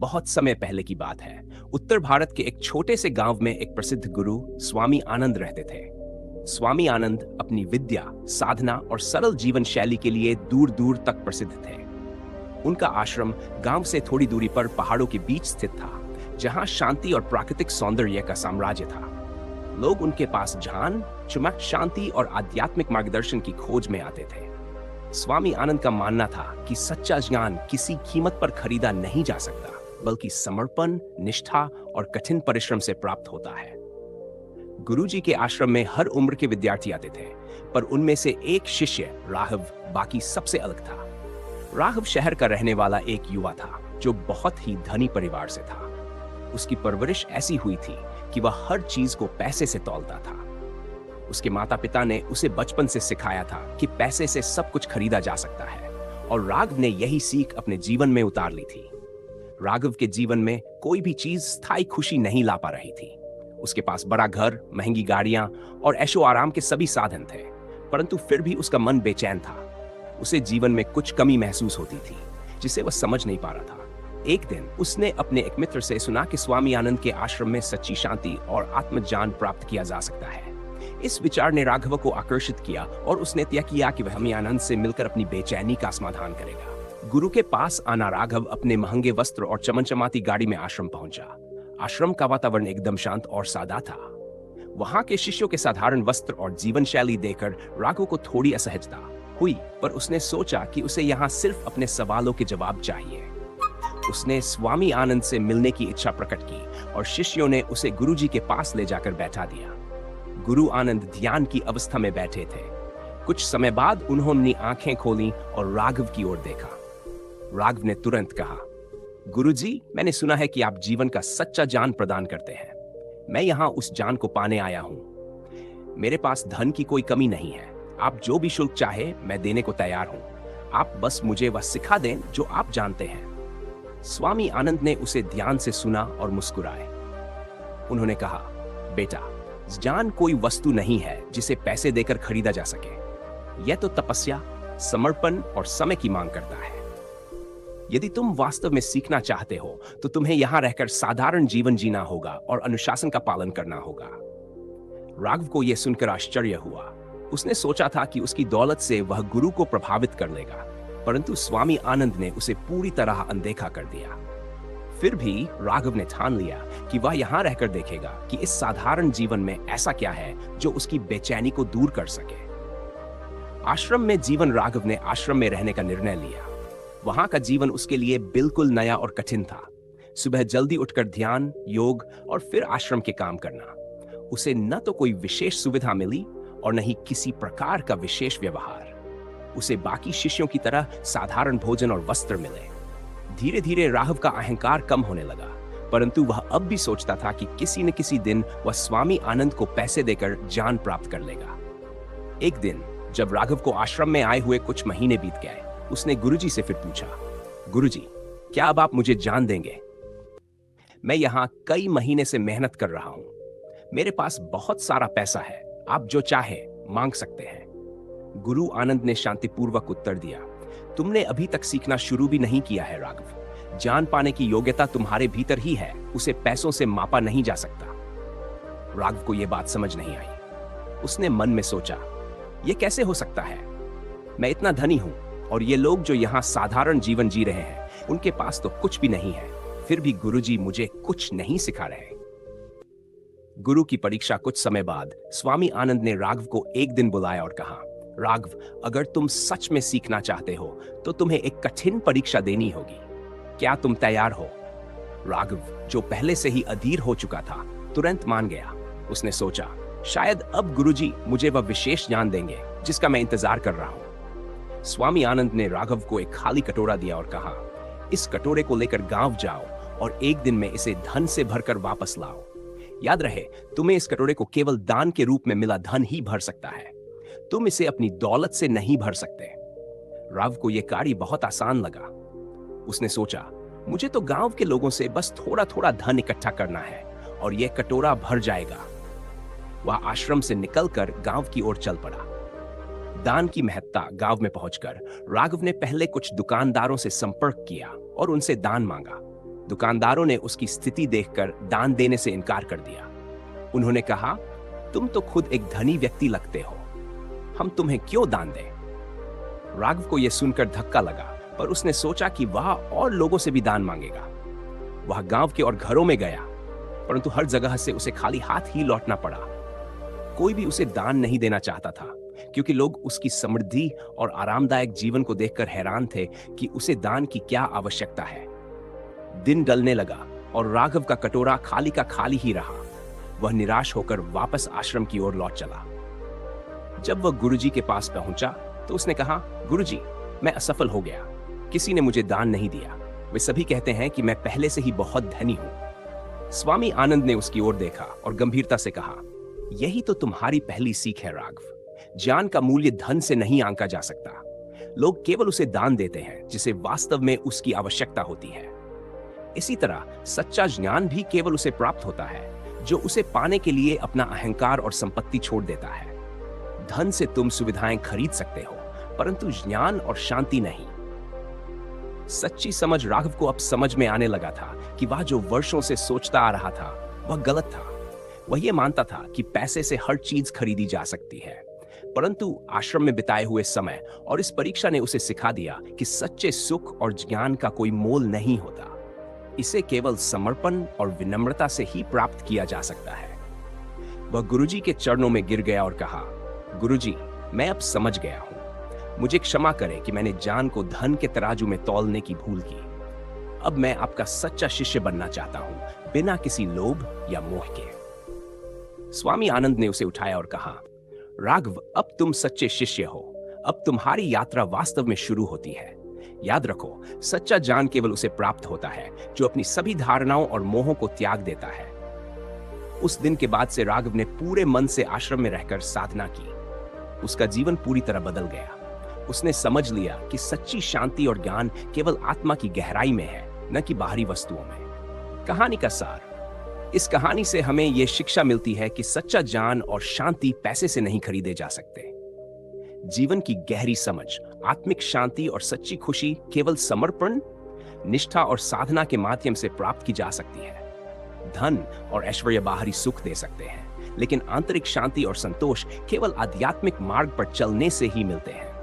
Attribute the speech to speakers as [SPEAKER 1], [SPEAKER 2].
[SPEAKER 1] बहुत समय पहले की बात है। उत्तर भारत के एक छोटे से गांव में एक प्रसिद्ध गुरु स्वामी आनंद रहते थे। स्वामी आनंद अपनी विद्या, साधना और सरल जीवन शैली के लिए दूर दूर तक प्रसिद्ध थे। उनका आश्रम गांव से थोड़ी दूरी पर पहाड़ों के बीच स्थित था, जहां शांति और प्राकृतिक सौंदर्य का साम्राज्य था। लोग उनके पास ध्यान, चमक, शांति और आध्यात्मिक मार्गदर्शन की खोज में आते थे। स्वामी आनंद का मानना था कि सच्चा ज्ञान किसी कीमत पर खरीदा नहीं जा सकता, बल्कि समर्पण, निष्ठा और कठिन परिश्रम से प्राप्त होता है। गुरुजी के आश्रम में हर उम्र के विद्यार्थी आते थे, पर उनमें से एक शिष्य राघव बाकी सबसे अलग था। राघव शहर का रहने वाला एक युवा था जो बहुत ही धनी परिवार से था। उसकी परवरिश ऐसी हुई थी कि वह हर चीज को पैसे से तौलता था। उसके माता पिता ने उसे बचपन से सिखाया था कि पैसे से सब कुछ खरीदा जा सकता है, और राघव ने यही सीख अपने जीवन में उतार ली थी। राघव के जीवन में कोई भी चीज स्थायी खुशी नहीं ला पा रही थी। उसके पास बड़ा घर, महंगी गाड़ियां और ऐशो आराम के सभी साधन थे, परंतु फिर भी उसका मन बेचैन था। उसे जीवन में कुछ कमी महसूस होती थी, जिसे वह समझ नहीं पा रहा था। एक दिन उसने अपने एक मित्र से सुना कि स्वामी आनंद के आश्रम में सच्ची शांति और आत्मज्ञान प्राप्त किया जा सकता है। इस विचार ने राघव को आकर्षित किया और उसने तय किया कि वह स्वामी आनंद से मिलकर अपनी बेचैनी का समाधान करेगा। गुरु के पास आना राघव अपने महंगे वस्त्र और चमचमाती गाड़ी में आश्रम पहुंचा। आश्रम का वातावरण एकदम शांत और सादा था। वहां के शिष्यों के साधारण वस्त्र और जीवन शैली देखकर राघव को थोड़ी असहजता हुई, पर उसने सोचा कि उसे यहाँ सिर्फ अपने सवालों के जवाब चाहिए। उसने स्वामी आनंद से मिलने की इच्छा प्रकट की और शिष्यों ने उसे गुरुजी के पास ले जाकर बैठा दिया। गुरु आनंद ध्यान की अवस्था में बैठे थे। कुछ समय बाद उन्होंने आंखें खोली और राघव की ओर देखा। राघव ने तुरंत कहा, गुरुजी, मैंने सुना है कि आप जीवन का सच्चा ज्ञान प्रदान करते हैं। मैं यहाँ उस ज्ञान को पाने आया हूँ। मेरे पास धन की कोई कमी नहीं है। आप जो भी शुल्क चाहे मैं देने को तैयार हूँ। आप बस मुझे वह सिखा दें जो आप जानते हैं। स्वामी आनंद ने उसे ध्यान से सुना और मुस्कुराए। उन्होंने कहा, बेटा, ज्ञान कोई वस्तु नहीं है जिसे पैसे देकर खरीदा जा सके। यह तो तपस्या, समर्पण और समय की मांग करता है। यदि तुम वास्तव में सीखना चाहते हो तो तुम्हें यहां रहकर साधारण जीवन जीना होगा और अनुशासन का पालन करना होगा। राघव को यह सुनकर आश्चर्य हुआ। उसने सोचा था कि उसकी दौलत से वह गुरु को प्रभावित कर लेगा, परंतु स्वामी आनंद ने उसे पूरी तरह अनदेखा कर दिया। फिर भी राघव ने ठान लिया कि वह यहां रहकर देखेगा कि इस साधारण जीवन में ऐसा क्या है जो उसकी बेचैनी को दूर कर सके। आश्रम में जीवन राघव ने आश्रम में रहने का निर्णय लिया। वहां का जीवन उसके लिए बिल्कुल नया और कठिन था। सुबह जल्दी उठकर ध्यान, योग और फिर आश्रम के काम करना। उसे न तो कोई विशेष सुविधा मिली और न ही किसी प्रकार का विशेष व्यवहार। उसे बाकी शिष्यों की तरह साधारण भोजन और वस्त्र मिले। धीरे धीरे राघव का अहंकार कम होने लगा, परंतु वह अब भी सोचता था कि किसी न किसी दिन वह स्वामी आनंद को पैसे देकर ज्ञान प्राप्त कर लेगा। एक दिन जब राघव को आश्रम में आए हुए कुछ महीने बीत गए, उसने गुरुजी से फिर पूछा, गुरुजी, क्या अब आप मुझे ज्ञान देंगे? मैं यहाँ कई महीने से मेहनत कर रहा हूँ। मेरे पास बहुत सारा पैसा है। आप जो चाहे मांग सकते हैं। गुरु आनंद ने शांतिपूर्वक उत्तर दिया, तुमने अभी तक सीखना शुरू भी नहीं किया है राघव। ज्ञान पाने की योग्यता तुम्हारे भीतर ही है, उसे पैसों से मापा नहीं जा सकता। राघव को यह बात समझ नहीं आई। उसने मन में सोचा, यह कैसे हो सकता है? मैं इतना धनी हूं और ये लोग जो यहाँ साधारण जीवन जी रहे हैं, उनके पास तो कुछ भी नहीं है। फिर भी गुरुजी मुझे कुछ नहीं सिखा रहे। गुरु की परीक्षा कुछ समय बाद स्वामी आनंद ने राघव को एक दिन बुलाया और कहा, राघव, अगर तुम सच में सीखना चाहते हो तो तुम्हें एक कठिन परीक्षा देनी होगी। क्या तुम तैयार हो? राघव, जो पहले से ही अधीर हो चुका था, तुरंत मान गया। उसने सोचा, शायद अब गुरुजी मुझे वह विशेष ज्ञान देंगे जिसका मैं इंतजार कर रहा हूं। स्वामी आनंद ने राघव को एक खाली कटोरा दिया और कहा, इस कटोरे को लेकर गांव जाओ और एक दिन में इसे धन से भरकर वापस लाओ। याद रहे, तुम्हें इस कटोरे को केवल दान के रूप में मिला धन ही भर सकता है। तुम इसे अपनी दौलत से नहीं भर सकते। राघव को यह कार्य बहुत आसान लगा। उसने सोचा, मुझे तो गांव के लोगों से बस थोड़ा थोड़ा धन इकट्ठा करना है और यह कटोरा भर जाएगा। वह आश्रम से निकलकर गांव की ओर चल पड़ा। दान की महत्ता गांव में पहुंचकर राघव ने पहले कुछ दुकानदारों से संपर्क किया और उनसे दान मांगा। दुकानदारों ने उसकी स्थिति देखकर दान देने से इनकार कर दिया। उन्होंने कहा, तुम तो खुद एक धनी व्यक्ति लगते हो, हम तुम्हें क्यों दान दें? राघव को यह सुनकर धक्का लगा, पर उसने सोचा कि वह और लोगों से भी दान मांगेगा। वह गांव के और घरों में गया, परंतु हर जगह से उसे खाली हाथ ही लौटना पड़ा। कोई भी उसे दान नहीं देना चाहता था, क्योंकि लोग उसकी समृद्धि और आरामदायक जीवन को देखकर हैरान थे कि उसे दान की क्या आवश्यकता है। दिन ढलने लगा और राघव का कटोरा खाली का खाली ही रहा। वह निराश होकर वापस आश्रम की ओर लौट चला। जब वह गुरुजी के पास पहुंचा तो उसने कहा, गुरुजी, मैं असफल हो गया, किसी ने मुझे दान नहीं दिया। वे सभी कहते हैं कि मैं पहले से ही बहुत धनी हूं। स्वामी आनंद ने उसकी ओर देखा और गंभीरता से कहा, यही तो तुम्हारी पहली सीख है राघव। ज्ञान का मूल्य धन से नहीं आंका जा सकता। लोग केवल उसे दान देते हैं जिसे वास्तव में उसकी आवश्यकता होती है। इसी तरह सच्चा ज्ञान भी केवल उसे प्राप्त होता है जो उसे पाने के लिए अपना अहंकार और संपत्ति छोड़ देता है। धन से तुम सुविधाएं खरीद सकते हो, परंतु ज्ञान और शांति नहीं। सच्ची समझ राघव को अब समझ में आने लगा था कि वह जो वर्षों से सोचता आ रहा था वह गलत था। वह यह मानता था कि पैसे से हर चीज खरीदी जा सकती है, परंतु आश्रम में बिताए हुए समय और इस परीक्षा ने उसे सिखा दिया कि सच्चे सुख और ज्ञान का कोई मोल नहीं होता। इसे केवल समर्पण और विनम्रता से ही प्राप्त किया जा सकता है। वह गुरुजी के चरणों में गिर गया और कहा, गुरुजी, मैं अब समझ गया हूं। मुझे क्षमा करें कि मैंने ज्ञान को धन के तराजू में तौलने की भूल की। अब मैं आपका सच्चा शिष्य बनना चाहता हूं, बिना किसी लोभ या मोह के। स्वामी आनंद ने उसे उठाया और कहा, राघव, अब तुम सच्चे शिष्य हो। अब तुम्हारी यात्रा वास्तव में शुरू होती है। याद रखो, सच्चा ज्ञान केवल उसे प्राप्त होता है जो अपनी सभी धारणाओं और मोहों को त्याग देता है। उस दिन के बाद से राघव ने पूरे मन से आश्रम में रहकर साधना की। उसका जीवन पूरी तरह बदल गया। उसने समझ लिया कि सच्ची शांति और ज्ञान केवल आत्मा की गहराई में है, न कि बाहरी वस्तुओं में। कहानी का सार, इस कहानी से हमें यह शिक्षा मिलती है कि सच्चा ज्ञान और शांति पैसे से नहीं खरीदे जा सकते। जीवन की गहरी समझ, आत्मिक शांति और सच्ची खुशी केवल समर्पण, निष्ठा और साधना के माध्यम से प्राप्त की जा सकती है। धन और ऐश्वर्य बाहरी सुख दे सकते हैं, लेकिन आंतरिक शांति और संतोष केवल आध्यात्मिक मार्ग पर चलने से ही मिलते हैं।